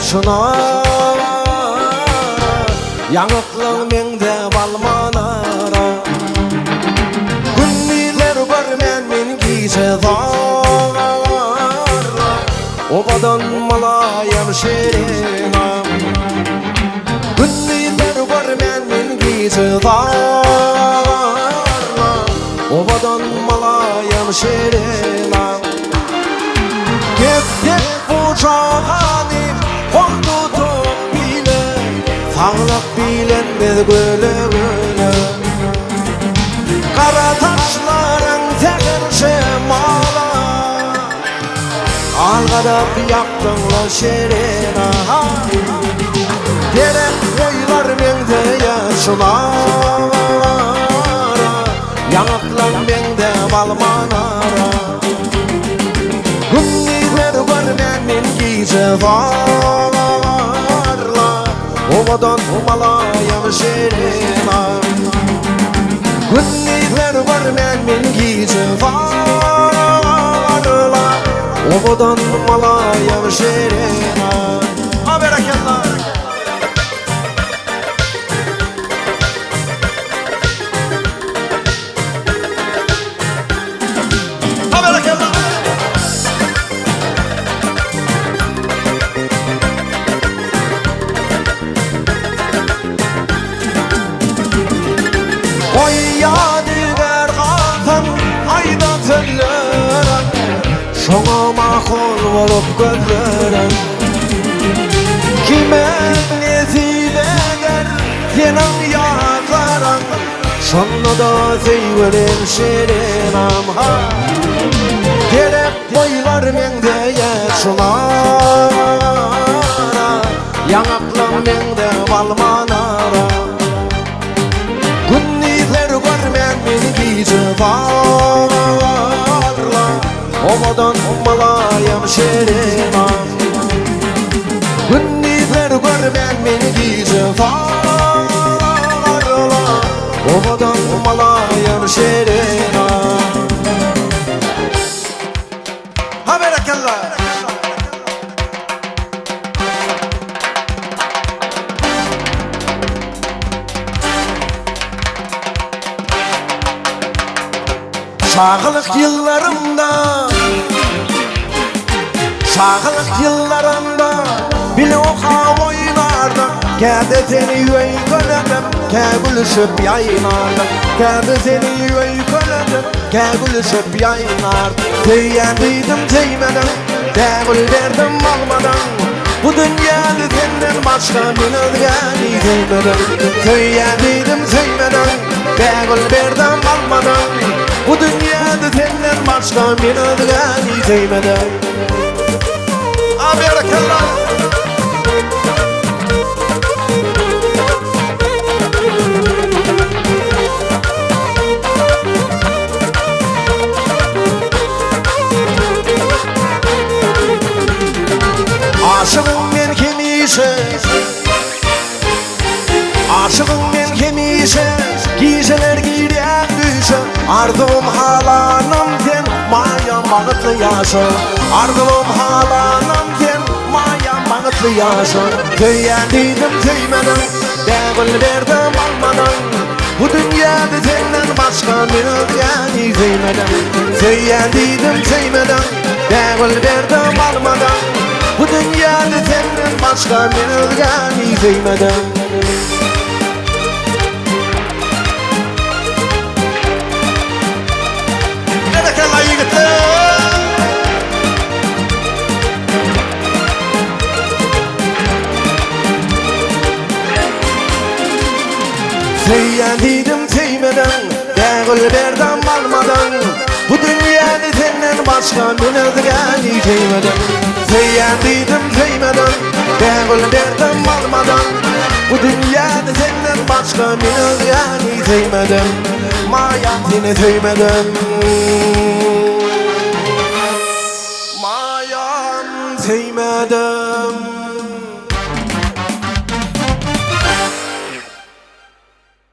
yaşına Yanıklığın mende balmanara Günniler görmen men giyse zarra Obadan malayam şerina Günniler görmen men giyse zarra Obadan malayam şerina Gep bu çağani korkutup bile Sağlak bilen biz göle göle Kara taşların tekerşe mala Algadap yaktınla şerina Gerek koylar mende yaşlar Yanaklan mende balmanara Günniler görmen men giyse zarra Obadan malayam şerina Günniler görmen men giyse zarra Obadan malayam şerina Berakallah Şoňa mahol bolup gözlerim Kime nesip eder senin ýazlaryň Şonu da seýwelen şerinam Gerek boýlar mende ýaşlar Ýanaklar mende balmanara Günniler görmen men giyse zarra Obadan malayam şerina Günniler görmen men giyse zarra Obadan malayam şerina Berakallah Şahlık yıllarımda Bile oka oynardım Kerde seni öyküledim Kegülüşüp yaynardım Kerde seni öyküledim Kegülüşüp yaynardım Teyendiydim teymedim Degül derdim almadan Bu dünyada senden başka men özgeni teymedim Teyendiydim teymedim Degül derdim almadan Bu dünyada senden başka men özgeni teymedim Berakallah Aşığım men kemişe Aşığım men kemişe Giyseler giyen düşe Ardım halanım sen Mayam bağıtlı yaşa Ardım halanım sen Mayam bağıtlı yaşa Teyendiydim teymeden Degül derdim almadan Bu dünyada senden başka men özgeni teymeden Teyendiydim teymeden Degül derdim almadan Bu dünyada senden başka men özgeni teymeden Berakallah yigitler Teyendiydim teymeden Degül derdim almadan Bu dünyada senden başka men özgeni teymeden Teyendiydim teymeden Degül derdim almadan Bu dünyada senden başka men özgeni teymeden Mayam seni teymeden